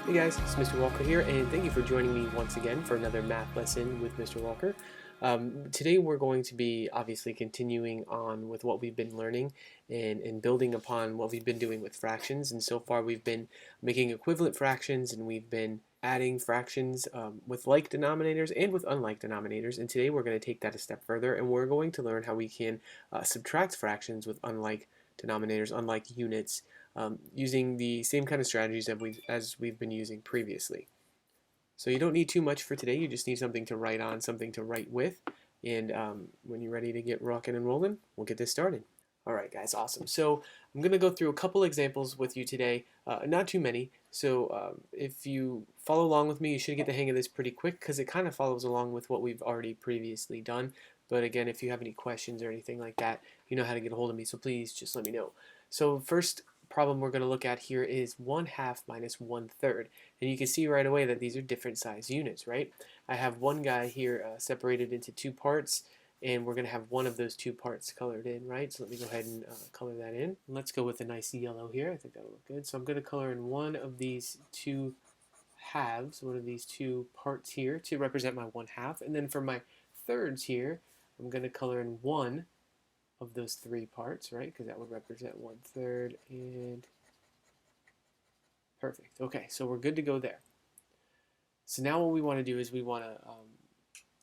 Hey guys, it's Mr. Walker here, and thank you for joining me once again for another math lesson with Mr. Walker. Today we're going to be obviously continuing on with what we've been learning and building upon what we've been doing with fractions. And so far we've been making equivalent fractions and we've been adding fractions with like denominators and with unlike denominators. And today we're going to take that a step further and we're going to learn how we can subtract fractions with unlike denominators, unlike units, using the same kind of strategies that we've been using previously. So you don't need too much for today. You just need something to write on, something to write with. And when you're ready to get rocking and rolling, we'll get this started. All right, guys, awesome. So I'm going to go through a couple examples with you today, not too many. So if you follow along with me, you should get the hang of this pretty quick because it kind of follows along with what we've already previously done. But again, if you have any questions or anything like that, you know how to get a hold of me, so please just let me know. So first problem we're going to look at here is 1/2 minus 1/3. And you can see right away that these are different size units, right? I have one guy here separated into two parts, and we're going to have one of those two parts colored in, right? So let me go ahead and color that in. Let's go with a nice yellow here. I think that'll look good. So I'm going to color in one of these two halves, one of these two parts here to represent my 1/2. And then for my thirds here, I'm going to color in one of those three parts, right? Because that would represent 1/3 and perfect. Okay, so we're good to go there. So now what we want to do is we want to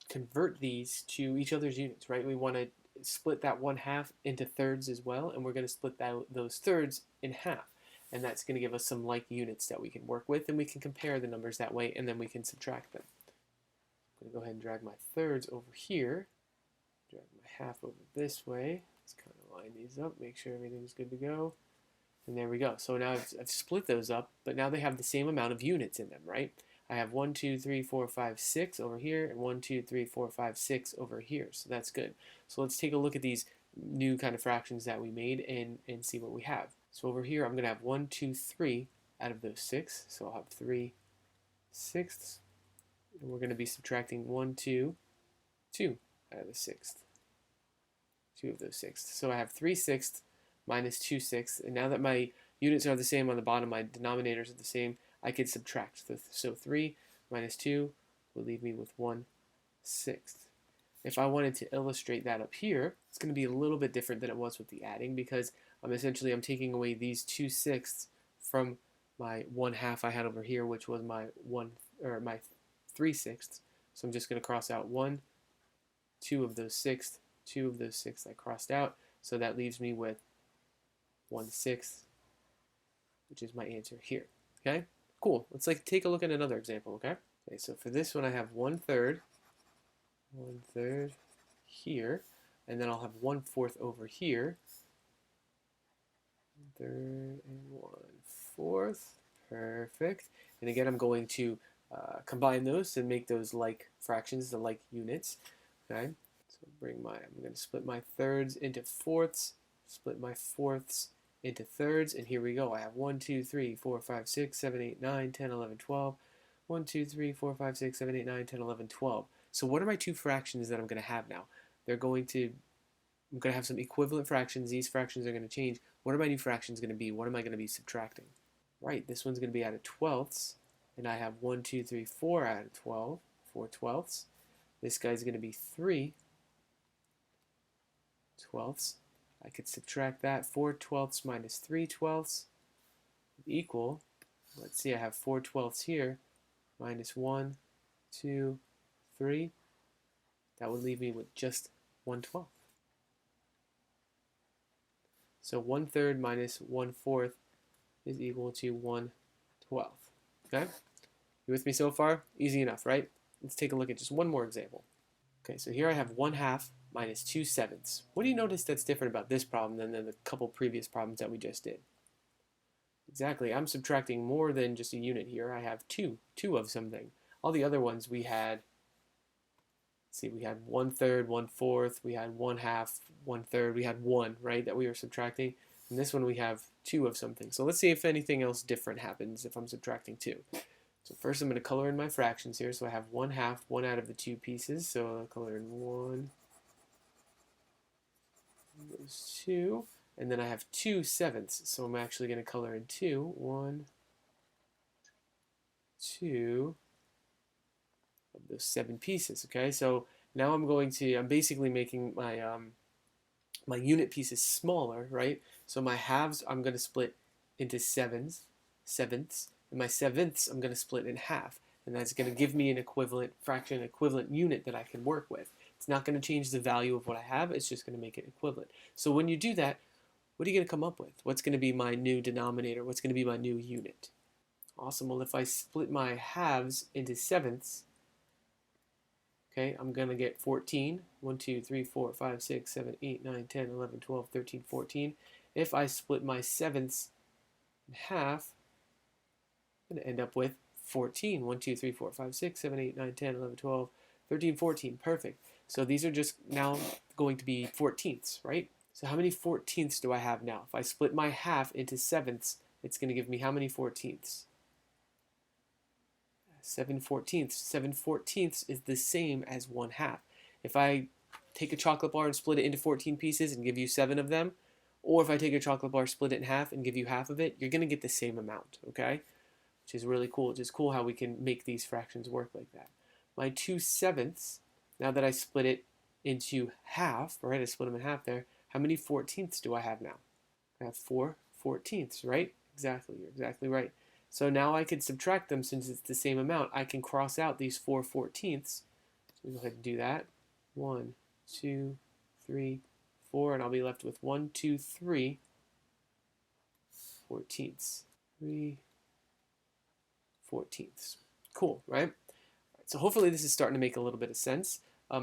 convert these to each other's units, right? We want to split that 1/2 into thirds as well, and we're going to split those thirds in half. And that's going to give us some like units that we can work with, and we can compare the numbers that way, and then we can subtract them. I'm going to go ahead and drag my thirds over here, drag my half over this way. Let's kind of line these up, make sure everything's good to go. And there we go. So now I've split those up, but now they have the same amount of units in them, right? I have 1, 2, 3, 4, 5, 6 over here, and 1, 2, 3, 4, 5, 6 over here. So that's good. So let's take a look at these new kind of fractions that we made and see what we have. So over here, I'm going to have 1, 2, 3 out of those 6. So I'll have 3/6. And we're going to be subtracting 1, 2, 2 out of the 6th. 2 of those 6th. So I have 3/6 minus 2/6. And now that my units are the same on the bottom, my denominators are the same, I could subtract. So 3 minus 2 will leave me with 1/6. If I wanted to illustrate that up here, it's going to be a little bit different than it was with the adding because I'm taking away these 2/6 from my 1/2 I had over here, which was my 3/6. So I'm just going to cross out 1, 2 of those 6, 2 of those 6 I crossed out. So that leaves me with 1/6, which is my answer here. Okay, cool. Let's take a look at another example. Okay, so for this one I have 1/3 here, and then I'll have 1/4 over here. 1/3 and 1/4. Perfect. And again, I'm going to combine those and make those like fractions, the like units. Okay, so I'm going to split my thirds into fourths, split my fourths into thirds, and here we go. I have 1, 2, 3, 4, 5, 6, 7, 8, 9, 10, 11, 12. 1, 2, 3, 4, 5, 6, 7, 8, 9, 10, 11, 12. So what are my two fractions that I'm going to have now? I'm going to have some equivalent fractions. These fractions are going to change. What are my new fractions going to be? What am I going to be subtracting? Right, this one's going to be out of twelfths, and I have 1, 2, 3, 4 out of 12, 4/12. This guy's going to be 3/12. I could subtract that. 4/12 minus 3/12 equal, let's see, I have 4/12 here, minus 1, 2, 3. That would leave me with just 1/12. So 1/3 minus 1/4 is equal to 1/12. Okay? You with me so far? Easy enough, right? Let's take a look at just one more example. Okay, so here I have 1/2 minus 2/7. What do you notice that's different about this problem than the couple previous problems that we just did? Exactly, I'm subtracting more than just a unit here. I have two of something. All the other ones we had, let's see, we had 1/3, 1/4, we had 1/2, 1/3, we had 1, right, that we were subtracting. And this one we have 2 of something. So let's see if anything else different happens if I'm subtracting 2. So first I'm going to color in my fractions here. So I have 1/2, 1 out of the 2 pieces. So I'll color in 1, those 2. And then I have 2/7. So I'm actually going to color in 2. 1, 2 of those 7 pieces. Okay, so now I'm basically making my my unit pieces smaller, right? So my halves I'm going to split into sevenths, and my sevenths I'm going to split in half, and that's going to give me an equivalent fraction, equivalent unit that I can work with. It's not going to change the value of what I have, it's just going to make it equivalent. So when you do that, what are you going to come up with? What's going to be my new denominator? What's going to be my new unit? Awesome. Well, if I split my halves into sevenths, okay, I'm going to get 14. 1, 2, 3, 4, 5, 6, 7, 8, 9, 10, 11, 12, 13, 14. If I split my sevenths in half, I'm going to end up with 14. 1, 2, 3, 4, 5, 6, 7, 8, 9, 10, 11, 12, 13, 14. Perfect. So these are just now going to be 14ths, right? So how many 14ths do I have now? If I split my half into sevenths, it's going to give me how many 14ths? 7 14ths. 7 14ths is the same as 1 half. If I take a chocolate bar and split it into 14 pieces and give you 7 of them, or if I take a chocolate bar, split it in half and give you half of it, you're going to get the same amount, okay? Which is really cool. It's just cool how we can make these fractions work like that. My 2 sevenths, now that I split it into half, right? I split them in half there. How many 14ths do I have now? I have 4 14ths, right? Exactly. You're exactly right. So now I can subtract them since it's the same amount. I can cross out these 4 14ths. So we go ahead and do that. 1, 2, 3, 4, and I'll be left with 1, 2, 3 14ths. 3 14ths. Cool, right? So hopefully this is starting to make a little bit of sense.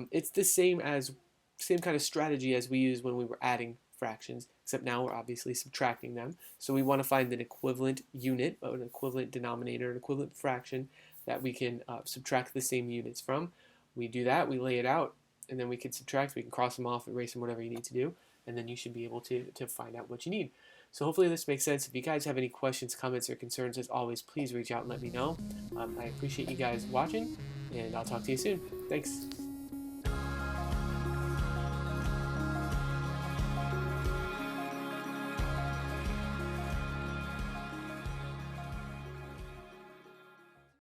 It's the same kind of strategy as we used when we were adding fractions, except now we're obviously subtracting them. So we want to find an equivalent unit, an equivalent denominator, an equivalent fraction that we can subtract the same units from. We do that, we lay it out, and then we can subtract, we can cross them off, erase them, whatever you need to do, and then you should be able to find out what you need. So hopefully this makes sense. If you guys have any questions, comments, or concerns, as always, please reach out and let me know. I appreciate you guys watching, and I'll talk to you soon. Thanks.